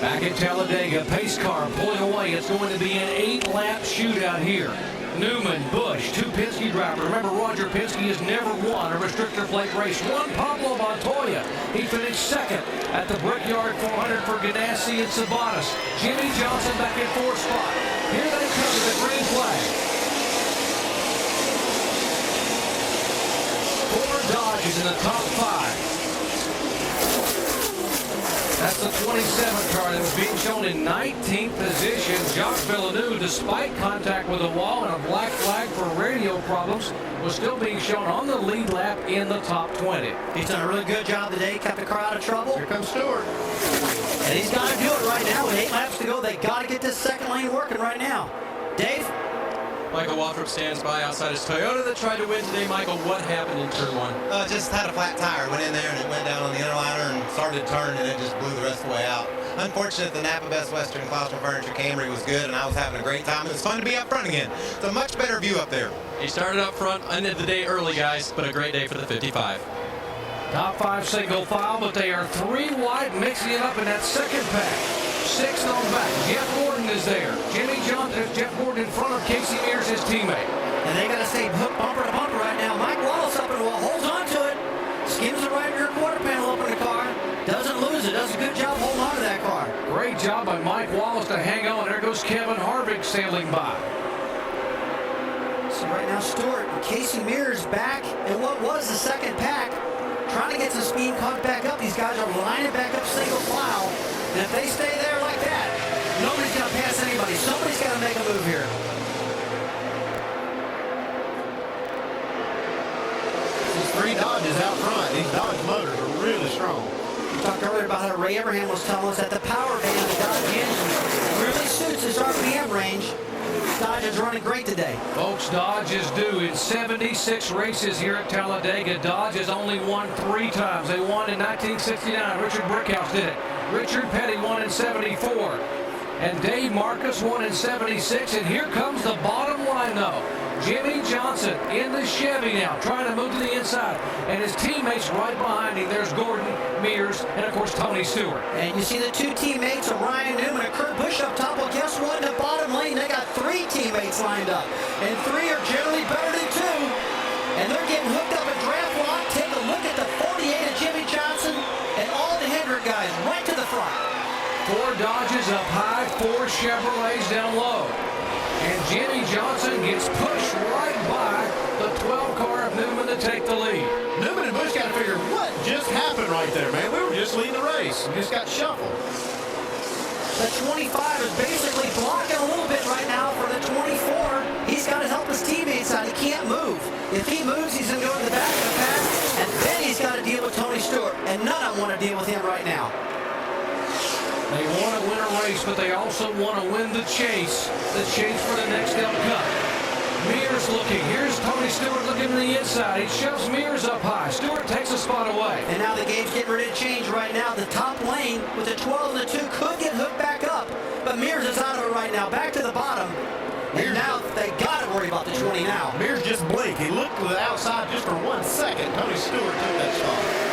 Back at Talladega, pace car pulling away. It's going to be an 8-lap shootout here. Newman, Busch, two Penske drivers. Remember, Roger Penske has never won a restrictor plate race. One Pablo Montoya. He finished second at the Brickyard 400 for Ganassi and Sabatas. Jimmy Johnson back in fourth spot. Here they come to the green flag. Four Dodges in the top five. That's the 27 car that was being shown in 19th position. Jacques Villeneuve, despite contact with the wall and a black flag for radio problems, was still being shown on the lead lap in the top 20. He's done a really good job today, kept the car out of trouble. Here comes Stewart. And he's got to do it right now with 8 laps to go. They got to get this second lane working right now. Dave? Michael Waltrip stands by outside his Toyota that tried to win today. Michael, what happened in turn 1? Just had a flat tire. Went in there and it went down on the inner liner and started to turn and it just blew the rest of the way out. Unfortunate, the Napa Best Western Claustrom Furniture Camry was good and I was having a great time. It was fun to be up front again. It's a much better view up there. He started up front, ended the day early, guys, but a great day for the 55. Top 5 single file, but they are 3 wide, mixing it up in that second pack. 6th on back. Jeff Gordon is there. Jimmy Johnson, Jeff Gordon in front of Casey Mears, his teammate. And they got to stay hooked bumper to bumper right now. Mike Wallace up in the wall, holds on to it, skims the right rear quarter panel up in the car, doesn't lose it, does a good job holding on to that car. Great job by Mike Wallace to hang on. There goes Kevin Harvick sailing by. So right now Stewart and Casey Mears back in what was the second pack, trying to get some speed, caught back up. These guys are lining back up single file. And if they stay there like that, nobody's going to pass anybody. Somebody's got to make a move here. These 3 Dodges out front. These Dodge motors are really strong. We talked earlier about how Ray Abraham was telling us that the power band of the Dodge engine really suits his RPM range. Dodge is running great today. Folks, Dodge is due in 76 races here at Talladega. Dodge has only won 3 times. They won in 1969. Richard Brickhouse did it. Richard Petty won in 74. And Dave Marcus won in 76. And here comes the bottom line, though. Jimmy Johnson in the Chevy now, trying to move to the inside. And his teammates right behind him. There's Gordon, Mears, and, of course, Tony Stewart. And you see the 2 teammates of Ryan Newman and Kurt Busch up top. Well, guess what? In the bottom lane, they got 3 teammates lined up. And 3 are generally better than 2. And they're getting hooked up at draft lock. Take a look at the 48 of Jimmy Johnson and all the Hendrick guys right to the front. 4 Dodges up high, 4 Chevrolets down low. And Jimmy Johnson gets pushed right by the 12 car of Newman to take the lead. Newman and Busch got to figure what just happened right there, man. We were just leading the race. We just got shuffled. The 25 is basically blocking a little bit right now for the 24. He's got to help his teammates out. He can't move. If he moves, he's going to go to the back of the pack, and then he's got to deal with Tony Stewart. And none of them want to deal with him right now. They want to win a race, but they also want to win the chase for the next Cup. Mears looking. Here's Tony Stewart looking to the inside. He shoves Mears up high. Stewart takes a spot away. And now the game's getting ready to change right now. The top lane with the 12 and the 2 could get hooked back up, but Mears is out of it right now. Back to the bottom. And now they got to worry about the 20 now. Mears just blinked. He looked to the outside just for 1 second. Tony Stewart took that spot.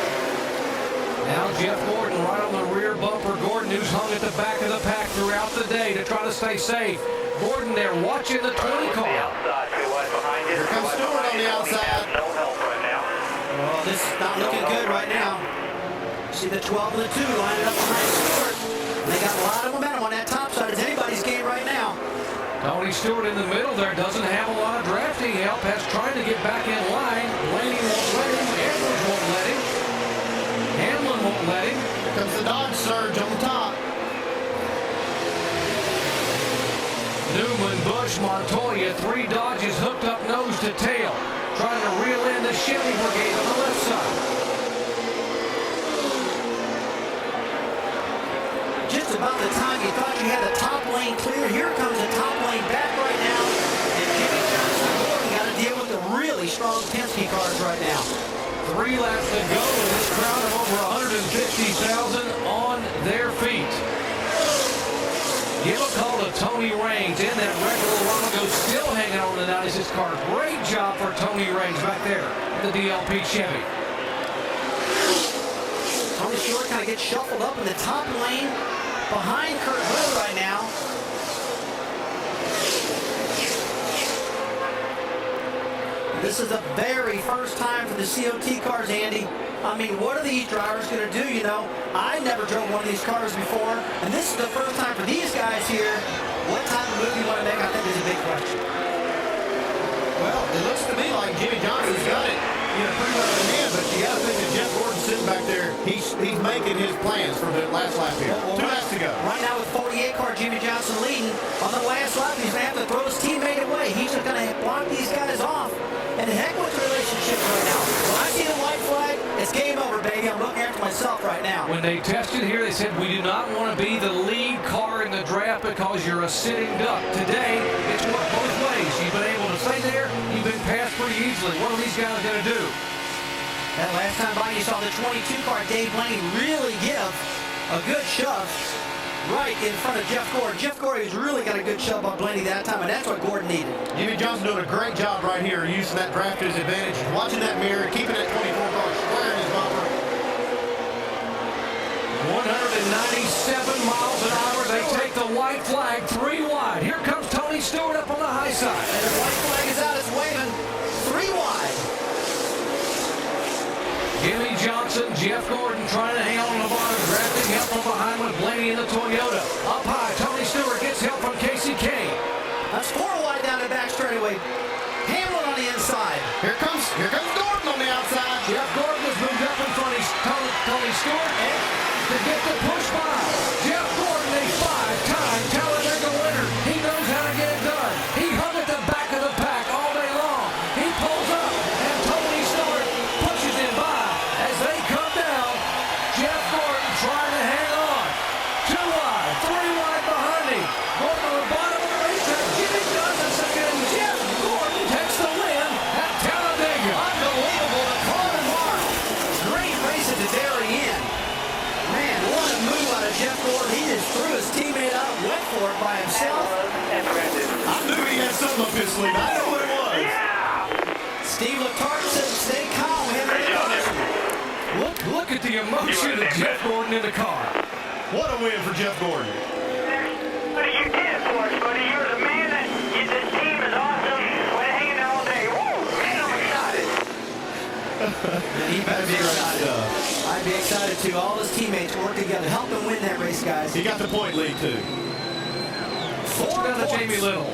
Now Jeff Gordon right on the rear bumper. Gordon, who's hung at the back of the pack throughout the day to try to stay safe. Gordon there watching the 20 car. Here comes Stewart on the outside. Well, this is not looking good right now. See the 12 and the 2 lining up behind Stewart. They got a lot of momentum on that top side. It's anybody's game right now. Tony Stewart in the middle there doesn't have a lot of drafting help. Has trying to get back in line. Blaney won't let him. Edwards won't let him. Hamlin won't let him. Here comes the Dodge surge on the top. Newman, Busch, Montoya, 3 Dodges hooked up nose to tail. Trying to reel in the Chevy brigade on the left side. Just about the time you thought you had the top lane clear, here comes the top lane back right now. And Jimmy Johnson and Gordon got to deal with the really strong Penske cars right now. 3 laps to go in this crowd of over 150,000 on their feet. Give a call to Tony Raines in that wreck a little while ago, still hanging on the 96 car. Great job for Tony Raines back there at the DLP Chevy. Tony Stewart kind of gets shuffled up in the top lane. behind Kurt Blue right now. This is the very first time for the COT cars, Andy. I mean, what are these drivers going to do? You know, I never drove one of these cars before, and this is the first time for these guys here. What type of move you want to make, I think, is a big question. Well, it looks to me like Jimmy Johnson's got it, pretty well in hand, but you got to think that Jeff Gordon's sitting back there. He's making his plans for the last lap here. Well, 2 laps to go. Right now with 48 car, Jimmy Johnson leading. On the last lap, he's going to have to throw his teammate away. He's just going to block these guys off. And heck with the relationship right now. When I see the white flag, it's game over, baby. I'm looking after myself right now. When they tested here, they said we do not want to be the lead car in the draft because you're a sitting duck. Today, it's worked both ways. You've been able to stay there. You've been passed pretty easily. What are these guys going to do? That last time by, you saw the 22 car, Dave Blaney, really give a good shove right in front of Jeff Gordon. Jeff Gordon has really got a good shove on Blaney that time, and that's what Gordon needed. Jimmy Johnson doing a great job right here, using that draft to his advantage, watching that mirror, keeping that 24 car square in his bumper. 197 miles an hour. They take the white flag 3 wide. Here comes Tony Stewart up on the high side. And the white flag is out. It's waving 3 wide. Jimmy Johnson, Jeff Gordon trying to hang on the bottom, grabbing help from behind with Blaney in the Toyota. Up high, Tony Stewart gets help from Casey Kane. That's 4 wide down the back straightaway. Hamlin on the inside. Here comes Gordon on the outside. Jeff Gordon has moved up in front of Tony Stewart to get the push by. Jeff Gordon, a 5-time Talladega winner. He knows how to get it done. He hung at the back of the pack all day long. He pulls up, and Tony Stewart pushes him by as they come down. Jeff Gordon trying to hang on. 2 wide, 3 wide behind him. Gordon on the bottom of the racetrack. Jimmy Johnson second, and Jeff Gordon takes the win at Talladega. Unbelievable. The Corbin Mark. Great race at the very end. Man, what a move out of Jeff Gordon. He just threw his teammate out, went for it by himself. I knew he had something up his sleeve. I know what it was. Steve Letarte said, stay calm, Henry. Look at the emotion of Jeff Gordon in the car. What a win for Jeff Gordon. Buddy, you did it for us, buddy. You're the man. This team is awesome. We're hanging out all day. Woo! Man, I'm excited. He better be excited. I'd be excited too. All his teammates work together. Help him win that race, guys. He got the point lead, too. 4 Down to points. Jamie Little.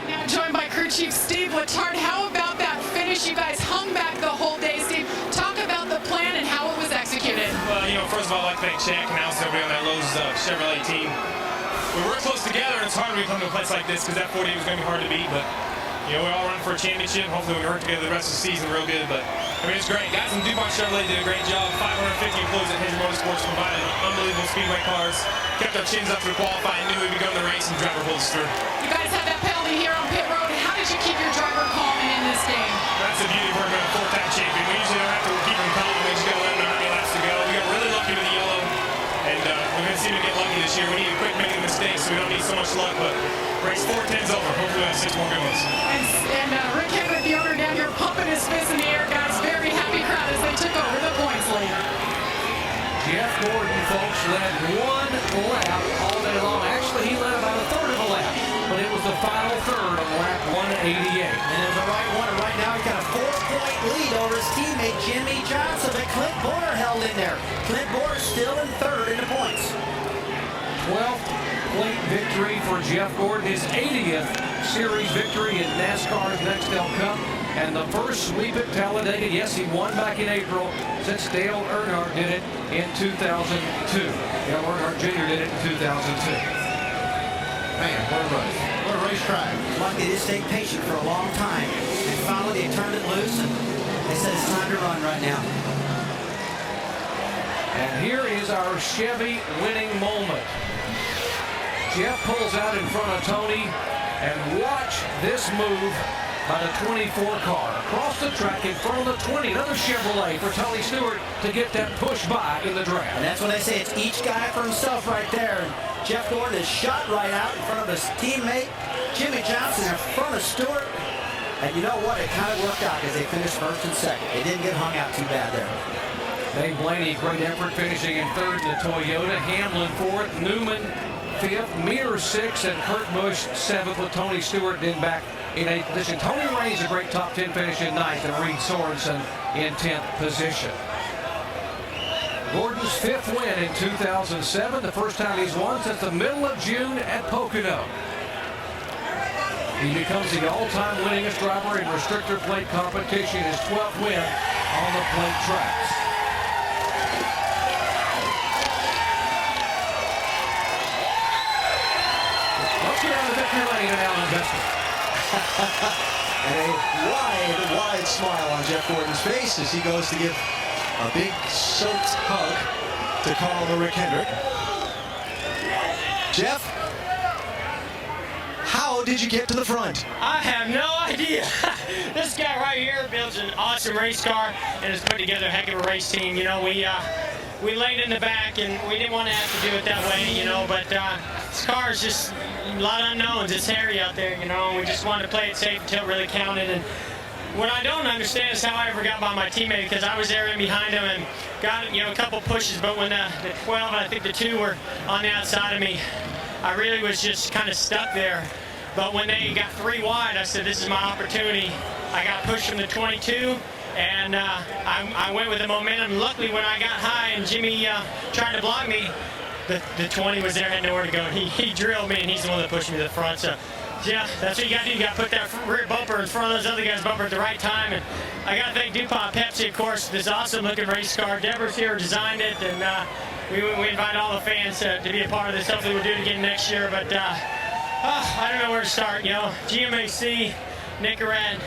Now joined by crew chief Steve Letarte. How about that finish? You guys hung back the whole day. Steve, talk about the plan and how it was executed. Well, first of all, I'd like to thank Shaq and also everybody on that Lowe's Chevrolet team. We work close together, and it's hard when we come to a place like this because that 40 was going to be hard to beat, but we all run for a championship. Hopefully we can work together the rest of the season real good, but it's great. Guys in DuPont Chevrolet did a great job. 550 employees at Hendrick Motorsports provided unbelievable speedway cars. Kept our chins up through qualifying, knew we'd be going to the race, and the driver pulled us through. You guys had that penalty here on pit road. How did you keep your driver calm in this game? That's the beauty of working with a 4-time champion. We usually don't have to keep him calm. We just got to let him know how many laps to go. We got really lucky with the yellow, and we're going to seem to get lucky this year. We need to quit making mistakes, so we don't need so much luck, but race 410's over. Hopefully we have 6 more good ones. And Rick Henry, the owner down here, pumping his fist in the air, guys. Very happy crowd as they took over the points lead. Jeff Gordon, folks, led 1 lap all day long. Actually, he led about a third of a lap, but it was the final third on lap 188. And it was the right one. And right now he's got a 4-point lead over his teammate Jimmy Johnson. But Clint Boyer held in there. Clint Boyer still in third in the points. 12th plate victory for Jeff Gordon, his 80th series victory in NASCAR's Nextel Cup, and the first sweep at Talladega. Yes, he won back in April since Dale Earnhardt did it in 2002. Dale Earnhardt Jr. did it in 2002. Man, what a race. What a racetrack. Lucky they stayed patient for a long time. And finally they turned it loose and they said it's time to run right now. And here is our Chevy winning moment. Jeff pulls out in front of Tony, and watch this move by the 24 car. Across the track in front of the 20. Another Chevrolet for Tony Stewart to get that push by in the draft. And that's what I say. It's each guy for himself right there. And Jeff Gordon is shot right out in front of his teammate, Jimmy Johnson, in front of Stewart. And you know what? It kind of worked out because they finished first and second. They didn't get hung out too bad there. Dave Blaney, great effort, finishing in third in the Toyota. Hamlin fourth, Newman fifth, Mears sixth, and Kurt Busch seventh, with Tony Stewart then back in eighth position. Tony Raines, a great top 10 finish in ninth, and Reed Sorensen in 10th position. Gordon's fifth win in 2007, the first time he's won since the middle of June at Pocono. He becomes the all-time winningest driver in restrictor plate competition, his 12th win on the plate tracks. Let's get out of victory lane and Alan Vester. And a wide smile on Jeff Gordon's face as he goes to give a big soaked hug to Carl Rick Hendrick. Jeff, how did you get to the front? I have no idea. This guy right here builds an awesome race car and has put together a heck of a race team. You know, we laid in the back and we didn't want to have to do it that way, you know, but this car is just a lot of unknowns. It's hairy out there, you know, and we just wanted to play it safe until it really counted. And what I don't understand is how I ever got by my teammate, because I was there in behind him and got, you know, a couple pushes, but when the 12 and I think the 2 were on the outside of me, I really was just kind of stuck there. But when they got 3 wide, I said, this is my opportunity. I got pushed from the 22, and I went with the momentum. Luckily, when I got high and Jimmy tried to block me, the 20 was there, had nowhere to go. He drilled me, and he's the one that pushed me to the front. So, yeah, that's what you got to do. You got to put that rear bumper in front of those other guys' bumper at the right time. And I got to thank DuPont Pepsi, of course, this awesome-looking race car. Deborah's here designed it, and we invite all the fans to be a part of this. Hopefully we'll do it again next year. But I don't know where to start, you know. GMAC, Nicorette,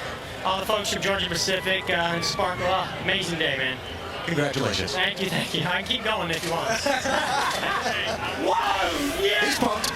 all the folks from Georgia Pacific, and Sparkle. Amazing day, man. Congratulations. Thank you, thank you. I can keep going if you want. Whoa, yeah! He's pumped.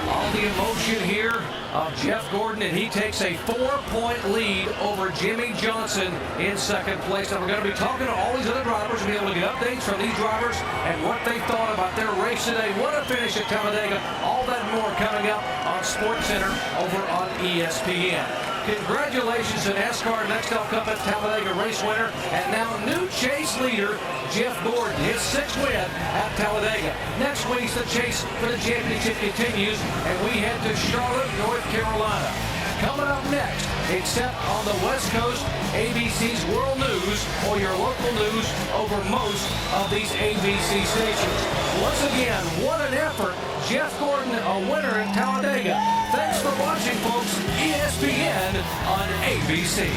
All the emotion here of Jeff Gordon, and he takes a 4-point lead over Jimmy Johnson in second place. And we're going to be talking to all these other drivers and be able to get updates from these drivers and what they thought about their race today. What a finish at Talladega. All that and more coming up on SportsCenter over on ESPN. Congratulations to NASCAR Nextel Cup at Talladega race winner and now new chase leader Jeff Gordon, his 6th win at Talladega. Next week's the chase for the championship continues, and we head to Charlotte, North Carolina. Coming up next, except on the West Coast, ABC's World News, or your local news over most of these ABC stations. Once again, what an effort. Jeff Gordon, a winner in Talladega. Thanks for watching, folks. ESPN on ABC.